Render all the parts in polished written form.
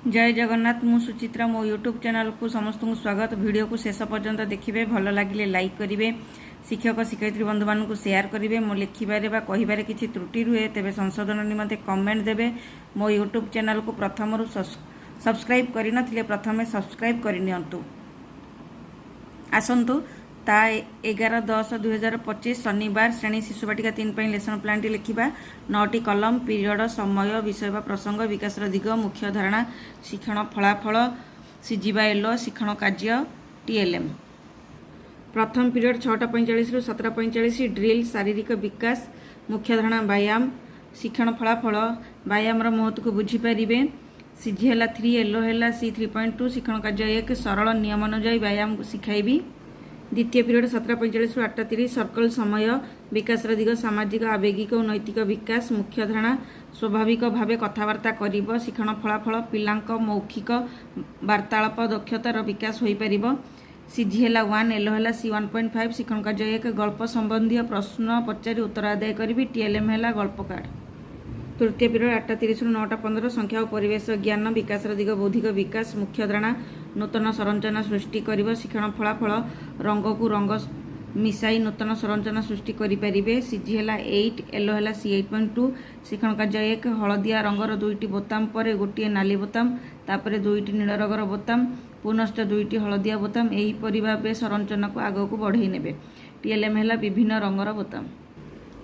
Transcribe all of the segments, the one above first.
जय जगन्नाथ मु सुचित्रा मो यूट्यूब चैनल को समस्त को स्वागत। वीडियो को शेष पर्यंत देखिए, भल लगे लाइक करेंगे, शिक्षक शिक्षयित्री बंधु मानक शेयर करेंगे। मो लिखारे कहबार किसी त्रुटि रुए तेज संशोधन निमंते कमेंट देवे। मो यूट्यूब चैनल को प्रथम सब्सक्राइब करनथिले प्रथमे सब्सक्राइब करनियंतु। आसंतु ता 11/10/2025 शनिवार श्रेणी शिशु बाटिका 3 लेसन प्लान टी लिखा। 9टी कलम, पीरियड, समय, विषय व प्रसंग, विकास दिग, मुख्य धारणा, शिक्षण फलाफल, सीजीवा एलो, शिक्षण कार्य, टीएलएम। प्रथम पीरियड 6:45 रु 17:45 ड्रिल, शारीरिक विकास, मुख्य धारणा, व्यायाम, शिक्षण फलाफल, व्यायाम महत्व को बुझीपारे। सीजी है 3, एलो है सी 3.2, शिक्षण कार्य 1, सरल नियम अनुଯାयी व्यायाम शिखाइबी। द्वितीय पीरियड 17:45 रु 8:30 सर्कल, समय, विकास दिग, सामाजिक, आवेगिक और नैतिक विकास, मुख्य धारणा, स्वाभाविक भाव कथबार्ता कर, शिक्षण फलाफल, पिलांक मौखिक वार्तालाप दक्षतार विकास हो पार। सीजी है 1, एलो है सी 1.5, शिक्षण कार्य 1, गल्प संबंधी प्रश्न पचारि उत्तर आदाय करी। टीएलएम है गल्प कार्ड। तृतीय पीरियड 8:30 रु 9:15 संख्या और परिवेश ज्ञान, विकास दिग, बौद्धिक विकास, मुख्य धारणा, नूतन संरचना सृष्टि कर, शिक्षण फलाफल, रंग को रंग मिसाई नूतन संरचना सृष्टि करें। सीजी है 8, एलो है सी 8.2, शिक्षण कार्य 1, हलदिया रंगर 2टी बोताम पर गोटे नाली बोताम, तापर 2टी नील रंगर बोताम, पुनश्च 2टी हलदिया बोताम, यहीपरि भाव संरचना को आग को बढ़ई ने। टीएलएम है विभिन्न रंगर बोताम।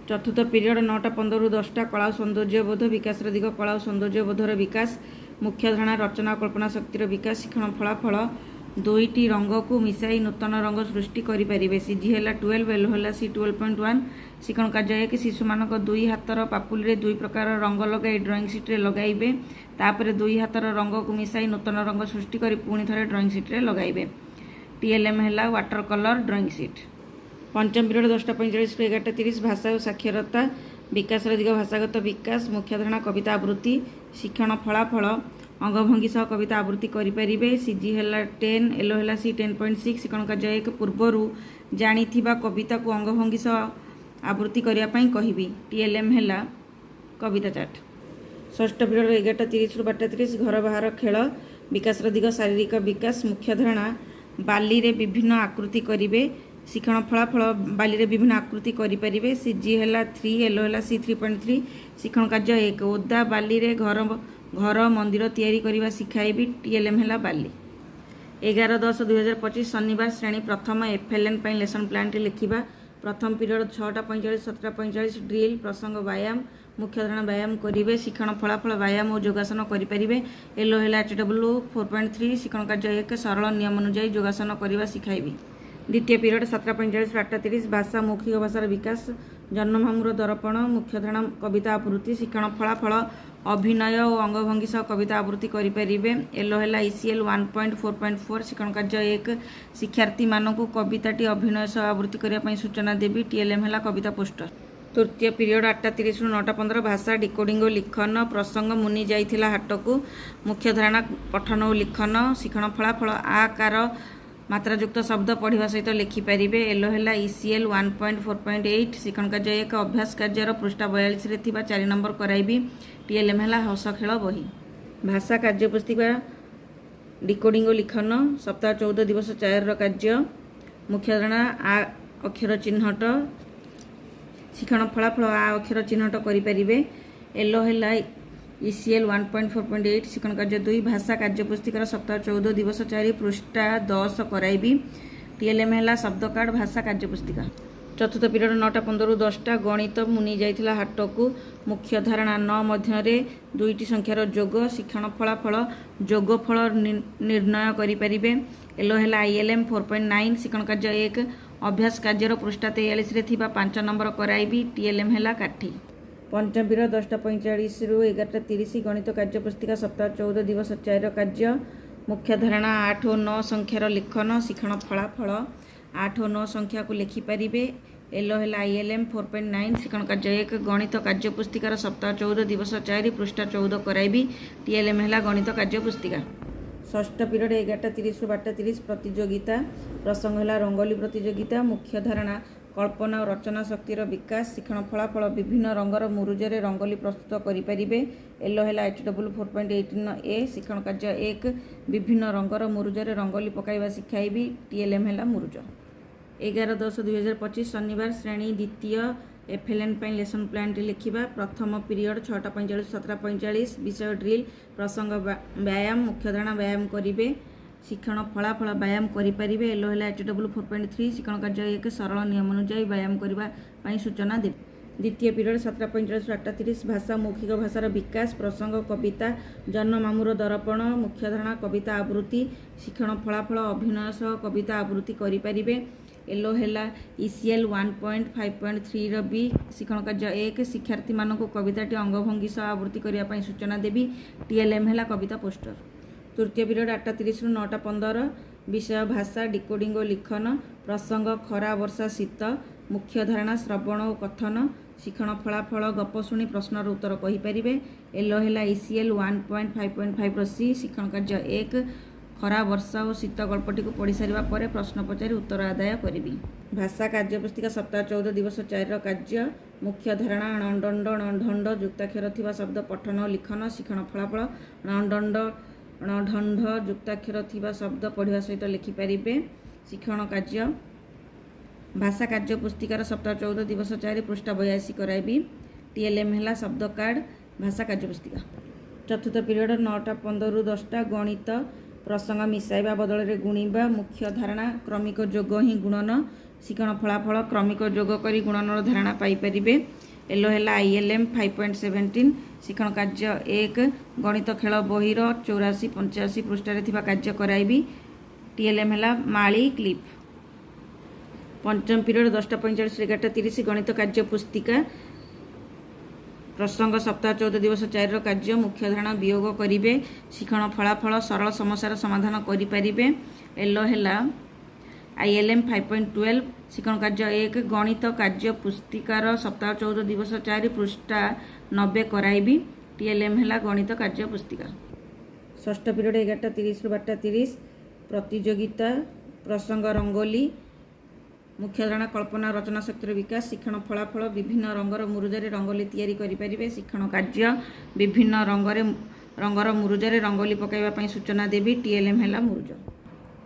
चतुर्थ पीरियड 9:15 रु 10टा कला सौंदर्यबोध, विकास दिग, कला सौंदर्यबोधर विकास, मुख्य धारणा, रचना कल्पना शक्तिर विकास, शिक्षण फलाफल, 2टी रंग को मिसाई नूतन रंग सृष्टि करें। सीजी है 12, एलो है सी 12.1, शिक्षण कार्य 1, शिशु मान 2 हाथर पापुली 2 प्रकार रंग लगाई ड्रॉइंग सीट्रे लगाइबे, तापर 2 हाथर रंग को मिसाई नूतन रंग सृष्टि कर पुणी थे ड्रॉइंग सीट्रे लगाइबे। टीएलएम है वाटर कलर ड्रॉइंग सीट। पंचम पीरियड 10:45 रु 11:30 भाषा और साक्षरता, विकास दिग, भाषागत विकास, मुख्य धारणा, कविता आवृत्ति, शिक्षण फलाफल, अंगभंगी सह कविता आवृत्ति करें। सीजी है 10, एलो है सी 10.6, शिक्षण कार्य 1, पूर्वर जानी कविता को अंगभंगी सह आवृत्ति करने कहबी। टीएलएम है कविता चार्ट। षष्ठ पीरियड 11:30 रु 12:30 घर बाहर खेल, विकास दिग, शारीरिक विकास, मुख्य धारणा, बाली रे विभिन्न आकृति करेंगे, शिक्षण फलाफल, बाली रे विभिन्न आकृति करें। सीजी है 3, एलो है सी 3.3, शिक्षण कार्य 1, ओदा बाली रे घर मंदिर तैयारी करने शिखाइबी। टीएलएम है बाली। 11/10/2025 शनिवार श्रेणी प्रथम एफएलएन लेसन प्लान टी लिखा। प्रथम पीरियड 6:45 17:45 ड्रिल, प्रसंग, व्यायाम, मुख्य धारणा, व्यायाम करेंगे, शिक्षण फलाफल, व्यायाम और योगासन करें। एलो है HW 4.3, शिक्षण कार्य 1, सरल नियम अनुଯାयी योगासन करने शिखाइबी। द्वितीय पीरियड 7:45 रु 8:30 भाषा, मौखिक भाषार विकास, जन्मभामुर दर्पण, मुख्य धारणा, कविता आवृत्ति, शिक्षण फलाफल, अभिनय और अंगभंगी सह कविता आवृत्ति करें। एलो है ICL 1.4.4, शिक्षण कार्य 1, शिक्षार्थी मानक कविताटी अभिनय सह आवृत्ति करने सूचना देवी। टीएलएम है कविता पोस्टर। तृतीय पीरियड 8:30 रु 9:15 भाषा, डिकोडिंग और लिखन, प्रसंग, मुनि जाइथिला हाटकू, मुख्य धारणा, पठन और लिखन, शिक्षण फलाफल, आकार मात्रायुक्त शब्द पढ़ा सहित लिखिपारे। एलो है ICL 1.4.8, शिक्षण कार्य 1, अभ्यास कार्यर पृष्ठा 42 4 नंबर कराइबी। टीएलएम है हस खेल बही। भाषा कार्य पुस्तिका, डिकोडिंग और लिखन, सप्ताह 14 दिवस 4 कार्य, मुख्य धारणा, आ अक्षर चिन्हट, शिक्षण फलाफल, आ अक्षर चिन्हट करें। एलो है ICL 1.4.8, शिक्षण कार्य 2, भाषा कार्य पुस्तिकार सप्ताह 14 दिवस 4 पृष्ठा 10 कराइबी। टीएलएम है शब्द कार्ड, भाषा कार्य पुस्तिका। चतुर्थ पीरियड 9:15 रु 10टा गणित, मुनि जाइथिला हाटकू, मुख्य धारणा, 9 मध्य 2टी संख्यार जोग, शिक्षण फलाफल, जोगफल निर्णय करें। एलो है ILM 4.9, शिक्षण कार्य 1, अभ्यास कार्यर पृष्ठा 43 5 नंबर कराइबी। टीएलएम है काठी। पंचम पीरियड 10:45 रु 11:30 गणित कार्य पुस्तिका सप्ताह 14 दिवस 4 कार्य, मुख्य धारणा, 8 और 9 संख्यार लिखन, शिक्षण फलाफल, 8 और 9 संख्या को लिखिपारे। एलो है ILM 4.9, शिक्षण कार्य 1, गणित कार्य पुस्तिकार सप्ताह 14 दिवस 4 पृष्ठा 14 कराइबी। टीएलएम है गणित कार्य पुस्तिका। षष्ठ पीरियड 11:30 रु 12:30 प्रतियोगिता, प्रसंग है रंगोली प्रतियोगिता, मुख्य धारणा, कल्पना और रचना शक्तिर विकास शिक्षण फलाफल विभिन्न रंगर मुरुजरे रंगोली प्रस्तुत करें। एलो है HW 4.18 शिक्षण कार्य 1 विभिन्न रंगर मुरुजरे रंगोली पकाइबा शिखाइबी। TLM है मुरुज। 11/10/2025 शनिवार श्रेणी द्वितीय FLN लेसन प्लान लिखा। प्रथम पीरियड 6:45 7:45 विषय ड्रिल प्रसंग व्यायाम मुख्य धारणा व्यायाम करेंगे। शिक्षण फलाफल व्यायाम करें। एलो है HW 4.3 शिक्षण कार्य 1 सरल नियम अनुसार व्यायाम करने सूचना दे। द्वितीय पीरियड 7:45 8:30 भाषा मौखिक भाषार विकास प्रसंग कविता जन्म मामूर दर्पण मुख्य धारणा कविता आवृत्ति शिक्षण फलाफल अभिनय सह कविता आवृत्ति करें। एलो है ECL 1.5.3 बी शिक्षण कार्य 1 शिक्षार्थी मानक कविताटी अंगभंगी सह आवृत्ति करने सूचना देवी। TLM है कविता पोस्टर। तृतीय पीरियड 8:30 ରୁ 9:15 विषय भाषा डिकोडिंग और लिखन प्रसंग खरा वर्षा शीत मुख्य धारणा श्रवण और कथन शिक्षण फलाफल गप शुणी प्रश्नर उत्तर कहींपारे। एलो है ECL 1.5.5 सी शिक्षण कार्य 1 खरा वर्षा और शीत गल्पटी को पढ़ी सारा पर प्रश्न पचारि उत्तर आदाय करी। भाषा कार्यपुस्तिका सप्ताह 14 दिवस 4 कार्य मुख्य धारणा णदंड णढंड युक्ताक्षर थिबा शब्द पठन और लिखन शिक्षण फलाफल णदंड णढंड युक्ताक्षर थिबा शब्द पढ़ा सहित लिखिपारे। शिक्षण कार्य भाषा कार्यपुस्तिकार सप्ताह 14 दिवस 4 पृष्ठ 82 कराइबी। TLM है शब्द कार्ड भाषा कार्यपुस्तिका। चतुर्थ पीरियड 9:15 ରୁ 10 गणित प्रसंग मिसाइबा बदल रे गुणिबा मुख्य धारणा क्रमिक जोग ही गुणन शिक्षण फलाफल क्रमिक जोग करी गुणनर धारणा पाई परिबे। एलो है ILM 5.17 शिक्षण कार्य 1 गणित खेल बहिर 84-85 पृष्ठारे थिबा कार्य कराइबी। TLM है माली क्लिप। पंचम पीरियड 10:45 ରୁ 11:30 गणित कार्य पुस्तिका प्रसंग सप्ताह 14 दिवस 4 कार्य मुख्य धारणा वियोग करेंगे शिक्षण फलाफल सरल समस्यार समाधान करें। एलो है ILM 5.12 शिक्षण कार्य 1 गणित कार्य पुस्तिकार सप्ताह 14 दिवस 4 पृष्ठा 90 कराइबी। TLM है गणित कार्य पुस्तिका। षष्ठ पीरियड 11:30 ରୁ 12:30 प्रतियोगिता प्रसंग रंगोली मुख्य धारणा कल्पना रचना शक्तिर विकास शिक्षण फलाफल विभिन्न रंगर मुरुजरे रंगोली तैयारी करें। शिक्षण कार्य विभिन्न रंगर मुरुजरे रंगोली पकाइबा सूचना देवी। TLM है मुरुज।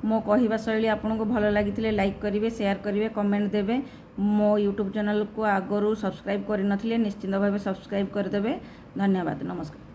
मो कहवा शैली आपको भल लगी लाइक करेंगे शेयर करेंगे कमेंट देवे। मो यूट्यूब चैनल को आगरू सब्सक्राइब करनथिले निश्चिंत भाव सब्सक्राइब करदे। धन्यवाद नमस्कार।